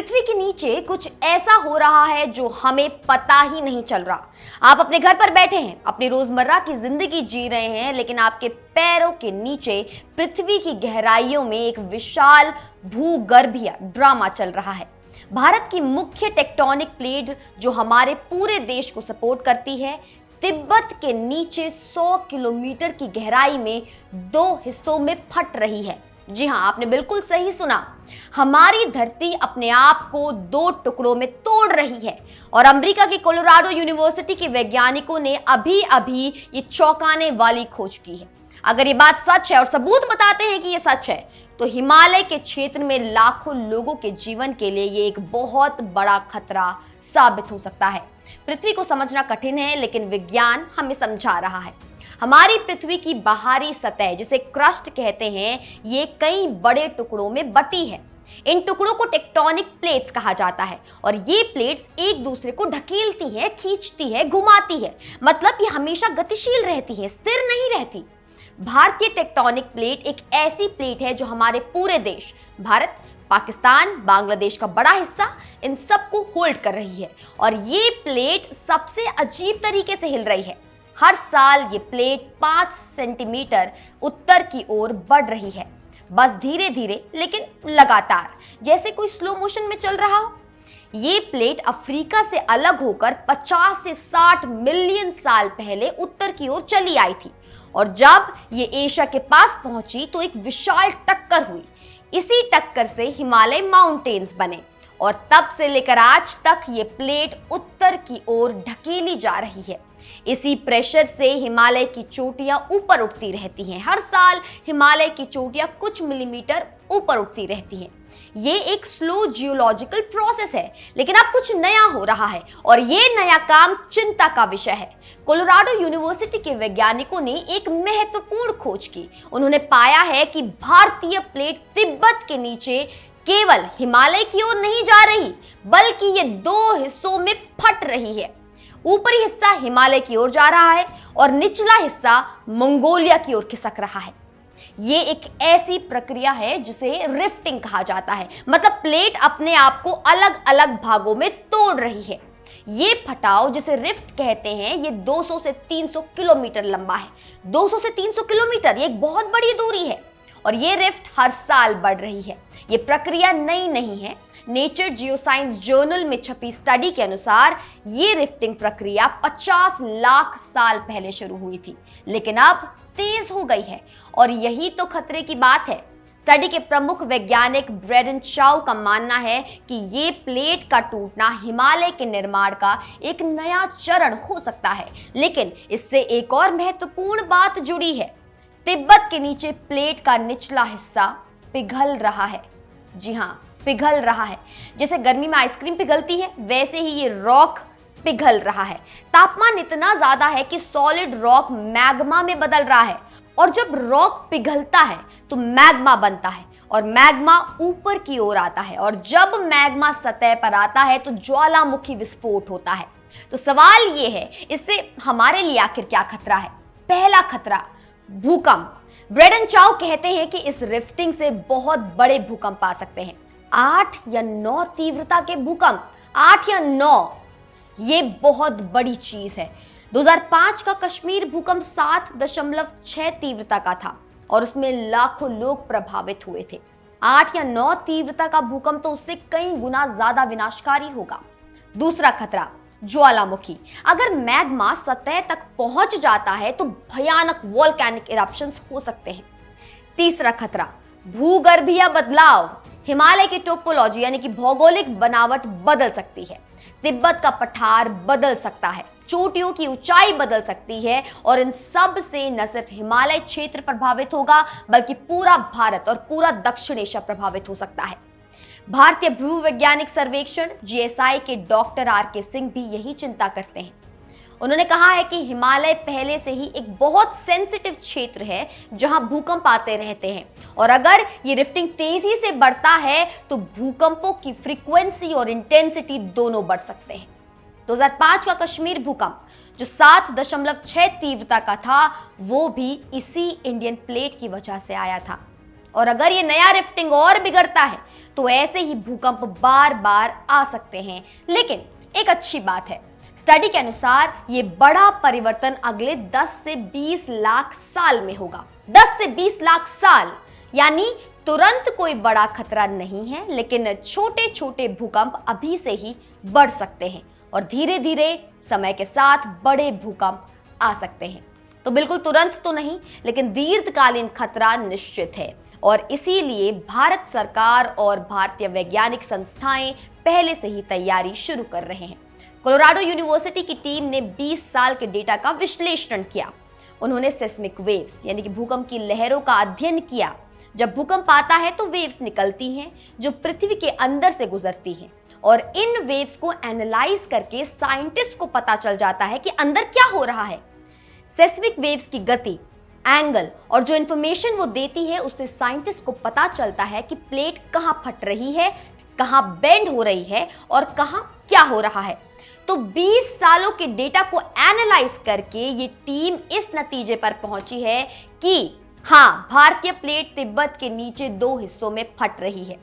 पृथ्वी के नीचे कुछ ऐसा हो रहा है जो हमें पता ही नहीं चल रहा। आप अपने घर पर बैठे हैं, अपनी रोजमर्रा की जिंदगी जी रहे हैं, लेकिन आपके पैरों के नीचे पृथ्वी की गहराइयों में एक विशाल भूगर्भीय ड्रामा चल रहा है। भारत की मुख्य टेक्टोनिक प्लेट जो हमारे पूरे देश को सपोर्ट करती है, तिब्बत के नीचे 100 किलोमीटर की गहराई में दो हिस्सों में फट रही है। जी हां, आपने बिल्कुल सही सुना। हमारी धरती अपने आप को दो टुकड़ों में तोड़ रही है और अमेरिका के कोलोराडो यूनिवर्सिटी के वैज्ञानिकों ने अभी अभी ये चौंकाने वाली खोज की है। अगर ये बात सच है और सबूत बताते हैं कि ये सच है, तो हिमालय के क्षेत्र में लाखों लोगों के जीवन के लिए ये एक बहुत बड़ा खतरा साबित हो सकता है। पृथ्वी को समझना कठिन है, लेकिन विज्ञान हमें समझा रहा है। हमारी पृथ्वी की बाहरी सतह, जिसे क्रस्ट कहते हैं, ये कई बड़े टुकड़ों में बटी है। इन टुकड़ों को टेक्टोनिक प्लेट्स कहा जाता है और ये प्लेट्स एक दूसरे को ढकेलती हैं, खींचती है, घुमाती है। मतलब ये हमेशा गतिशील रहती है, स्थिर नहीं रहती। भारतीय टेक्टोनिक प्लेट एक ऐसी प्लेट है जो हमारे पूरे देश भारत, पाकिस्तान, बांग्लादेश का बड़ा हिस्सा, इन सबको होल्ड कर रही है। और ये प्लेट सबसे अजीब तरीके से हिल रही है। हर साल ये प्लेट 5 सेंटीमीटर उत्तर की ओर बढ़ रही है, बस धीरे धीरे लेकिन लगातार, जैसे कोई स्लो मोशन में चल रहा हो। ये प्लेट अफ्रीका से अलग होकर 50 से 60 मिलियन साल पहले उत्तर की ओर चली आई थी और जब ये एशिया के पास पहुंची तो एक विशाल टक्कर हुई। इसी टक्कर से हिमालय माउंटेन्स बने और तब से लेकर आज तक ये प्लेट उत्तर की ओर ढकेली जा रही है। इसी प्रेशर से हिमालय की चोटियां ऊपर उठती रहती हैं। हर साल हिमालय की चोटियां कुछ मिलीमीटर ऊपर उठती रहती हैं। ये एक स्लो जियोलॉजिकल प्रोसेस है, लेकिन अब कुछ नया हो रहा है और ये नया काम चिंता का विषय है। कोलोराडो यूनिवर्सिटी के वैज्ञानिकों ने एक महत्वपूर्ण खोज की। उन्होंने पाया है कि भारतीय प्लेट तिब्बत के नीचे केवल हिमालय की ओर नहीं जा रही, बल्कि ये दो हिस्सों में फट रही है। ऊपरी हिस्सा हिमालय की ओर जा रहा है और निचला हिस्सा मंगोलिया की ओर खिसक रहा है। ये एक ऐसी प्रक्रिया है जिसे रिफ्टिंग कहा जाता है। मतलब प्लेट अपने आप को अलग अलग भागों में तोड़ रही है। ये फटाव, जिसे रिफ्ट कहते हैं, ये 200 से 300 किलोमीटर लंबा है। 200 से 300 किलोमीटर ये एक बहुत बड़ी दूरी है और ये रिफ्ट हर साल बढ़ रही है। ये प्रक्रिया नई नहीं है। नेचर जियोसाइंस जर्नल में छपी स्टडी के अनुसार ये रिफ्टिंग प्रक्रिया 50 लाख साल पहले शुरू हुई थी, लेकिन अब तेज हो गई है और यही तो खतरे की बात है। स्टडी के प्रमुख वैज्ञानिक ब्रेडन चाउ का मानना है कि ये प्लेट का टूटना हिमालय के निर्माण का एक नया चरण हो सकता है। लेकिन इससे एक और महत्वपूर्ण बात जुड़ी है। तिब्बत के नीचे प्लेट का निचला हिस्सा पिघल रहा है। जी हाँ, पिघल रहा है। जैसे गर्मी में आइसक्रीम पिघलती है, वैसे ही ये रॉक पिघल रहा है। तापमान इतना ज्यादा है कि सॉलिड रॉक मैग्मा में बदल रहा है और जब रॉक पिघलता है तो मैग्मा बनता है और मैग्मा ऊपर की ओर आता है और जब मैग्मा सतह पर आता है तो ज्वालामुखी विस्फोट होता है। तो सवाल ये है, इससे हमारे लिए आखिर क्या खतरा है? पहला खतरा, भूकंप। ब्रेडन चाउ कहते हैं कि इस रिफ्टिंग से बहुत बड़े भूकंप आ सकते हैं। 8 या 9 तीव्रता के भूकंप, 8 या 9, ये बहुत बड़ी चीज है। 2005 का कश्मीर भूकंप 7.6 तीव्रता का था और उसमें लाखों लोग प्रभावित हुए थे। 8 या 9 तीव्रता का भूकंप तो उससे कई गुना ज्यादा विनाशकारी होगा। दूसरा खतरा, ज्वालामुखी। अगर मैग्मा सतह तक पहुंच जाता है तो भयानक वोल्केनिक इरप्शंस हो सकते हैं। तीसरा खतरा, भूगर्भीय बदलाव। हिमालय की टोपोलॉजी यानी कि भौगोलिक बनावट बदल सकती है। तिब्बत का पठार बदल सकता है, चोटियों की ऊंचाई बदल सकती है और इन सब से न सिर्फ हिमालय क्षेत्र प्रभावित होगा, बल्कि पूरा भारत और पूरा दक्षिण एशिया प्रभावित हो सकता है। भारतीय भूवैज्ञानिक सर्वेक्षण जीएसआई के डॉक्टर आर.के. सिंह भी यही चिंता करते हैं। उन्होंने कहा है कि हिमालय पहले से ही एक बहुत सेंसिटिव क्षेत्र है जहां भूकंप आते रहते हैं और अगर ये रिफ्टिंग तेजी से बढ़ता है तो भूकंपों की फ्रीक्वेंसी और इंटेंसिटी दोनों बढ़ सकते हैं। 2005 का कश्मीर भूकंप जो 7.6 तीव्रता का था, वो भी इसी इंडियन प्लेट की वजह से आया था। और अगर ये नया रिफ्टिंग और बिगड़ता है तो ऐसे ही भूकंप बार बार आ सकते हैं। लेकिन एक अच्छी बात है, स्टडी के अनुसार ये बड़ा परिवर्तन अगले 10 से 20 लाख साल में होगा। 10 से 20 लाख साल यानी तुरंत कोई बड़ा खतरा नहीं है, लेकिन छोटे छोटे भूकंप अभी से ही बढ़ सकते हैं और धीरे धीरे समय के साथ बड़े भूकंप आ सकते हैं। तो बिल्कुल तुरंत तो नहीं, लेकिन दीर्घकालीन खतरा निश्चित है और इसीलिए भारत सरकार और भारतीय वैज्ञानिक संस्थाएं पहले से ही तैयारी शुरू कर रहे हैं। कोलोराडो यूनिवर्सिटी की टीम ने 20 साल के डेटा का विश्लेषण किया। उन्होंने सेस्मिक वेव्स यानी कि भूकंप की लहरों का अध्ययन किया। जब भूकंप आता है तो वेव्स निकलती हैं जो पृथ्वी के अंदर से गुजरती हैं और इन वेव्स को एनालाइज करके साइंटिस्ट को पता चल जाता है कि अंदर क्या हो रहा है। सेस्मिक वेव्स की गति, एंगल और जो इंफॉर्मेशन वो देती है उससे साइंटिस्ट को पता चलता है कि प्लेट कहां फट रही है, कहां बेंड हो रही है और कहां क्या हो रहा है। तो 20 सालों के डेटा को एनालाइज करके ये टीम इस नतीजे पर पहुंची है कि हाँ, भारतीय प्लेट तिब्बत के नीचे 2 हिस्सों में फट रही है।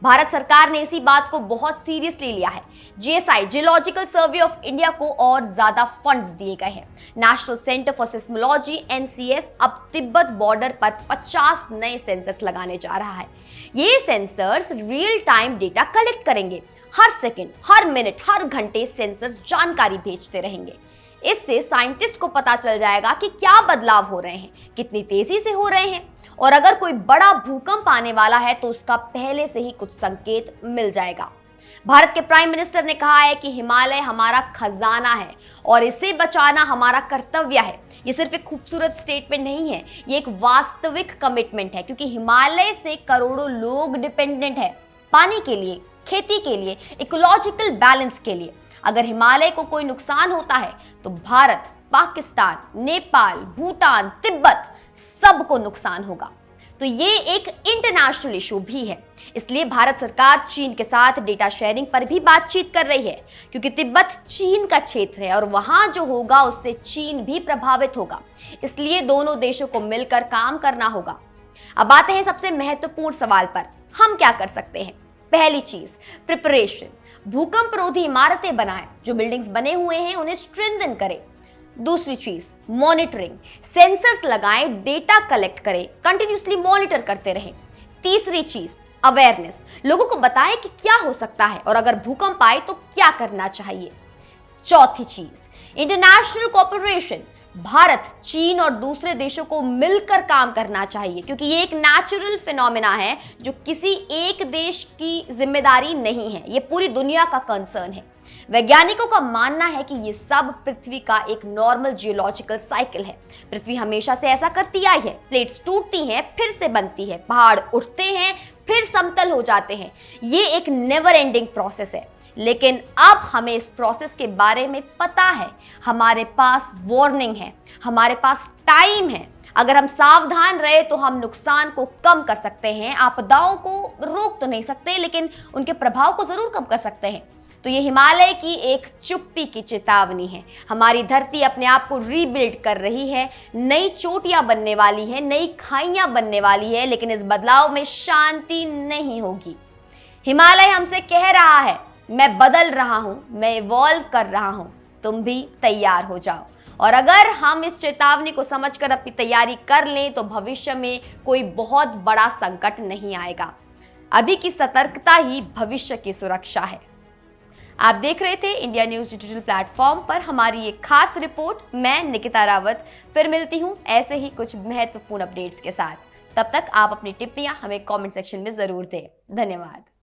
भारत सरकार ने इसी बात को बहुत सीरियसली लिया है। GSI geological survey of India को और ज्यादा फंड्स दिए गए हैं। National centre for seismology NCS अब तिब्बत बॉर्डर पर 50 नए सेंसर्स लगाने जा रहा है। ये sensors real time data collect करेंगे। हर सेकंड, हर मिनट, हर घंटे सेंसर्स जानकारी भेजते रहेंगे। इससे साइंटिस्ट को पता चल जाएगा कि क्या बदलाव हो रहे हैं, कितनी तेजी से हो रहे हैं और अगर कोई बड़ा भूकंप आने वाला है तो उसका पहले से ही कुछ संकेत मिल जाएगा। भारत के प्राइम मिनिस्टर ने कहा है कि हिमालय हमारा खजाना है और इसे बचाना हमारा कर्तव्य है। ये सिर्फ एक खूबसूरत स्टेटमेंट नहीं है, ये एक वास्तविक कमिटमेंट है, क्योंकि हिमालय से करोड़ों लोग डिपेंडेंट है पानी के लिए, खेती के लिए, इकोलॉजिकल बैलेंस के लिए। अगर हिमालय को कोई नुकसान होता है तो भारत, पाकिस्तान, नेपाल, भूटान, तिब्बत सबको नुकसान होगा। तो ये एक इंटरनेशनल इशू भी है। इसलिए भारत सरकार चीन के साथ डेटा शेयरिंग पर भी बातचीत कर रही है, क्योंकि तिब्बत चीन का क्षेत्र है और वहां जो होगा उससे चीन भी प्रभावित होगा। इसलिए दोनों देशों को मिलकर काम करना होगा। अब आते हैं सबसे महत्वपूर्ण सवाल पर, हम क्या कर सकते हैं। पहली चीज, प्रिपरेशन। भूकंप रोधी इमारतें बनाएं, जो बिल्डिंग्स बने हुए हैं उन्हें स्ट्रेंथन करें। दूसरी चीज, मॉनिटरिंग। सेंसर्स लगाएं, डेटा कलेक्ट करें, कंटिन्यूसली मॉनिटर करते रहें। तीसरी चीज, अवेयरनेस। लोगों को बताएं कि क्या हो सकता है और अगर भूकंप आए तो क्या करना चाहिए। चौथी चीज, इंटरनेशनल कोऑपरेशन। भारत, चीन और दूसरे देशों को मिलकर काम करना चाहिए, क्योंकि ये एक नेचुरल फिनोमेना है जो किसी एक देश की जिम्मेदारी नहीं है, ये पूरी दुनिया का कंसर्न है। वैज्ञानिकों का मानना है कि ये सब पृथ्वी का एक नॉर्मल जियोलॉजिकल साइकिल है। पृथ्वी हमेशा से ऐसा करती आई है। प्लेट्स टूटती हैं, फिर से बनती है, पहाड़ उठते हैं, फिर समतल हो जाते हैं। ये एक नेवर एंडिंग प्रोसेस है। लेकिन अब हमें इस प्रोसेस के बारे में पता है, हमारे पास वार्निंग है, हमारे पास टाइम है। अगर हम सावधान रहे तो हम नुकसान को कम कर सकते हैं। आपदाओं को रोक तो नहीं सकते, लेकिन उनके प्रभाव को जरूर कम कर सकते हैं। तो ये हिमालय की एक चुप्पी की चेतावनी है। हमारी धरती अपने आप को रीबिल्ड कर रही है, नई चोटियां बनने वाली है, नई खाइयां बनने वाली है, लेकिन इस बदलाव में शांति नहीं होगी। हिमालय हमसे कह रहा है, मैं बदल रहा हूं, मैं इवॉल्व कर रहा हूं, तुम भी तैयार हो जाओ। और अगर हम इस चेतावनी को समझकर अपनी तैयारी कर लें तो भविष्य में कोई बहुत बड़ा संकट नहीं आएगा। अभी की सतर्कता ही भविष्य की सुरक्षा है। आप देख रहे थे इंडिया न्यूज डिजिटल प्लेटफॉर्म पर हमारी एक खास रिपोर्ट। मैं निकिता रावत फिर मिलती हूं ऐसे ही कुछ महत्वपूर्ण अपडेट्स के साथ। तब तक आप अपनी टिप्पणियां हमें कमेंट सेक्शन में जरूर दें। धन्यवाद।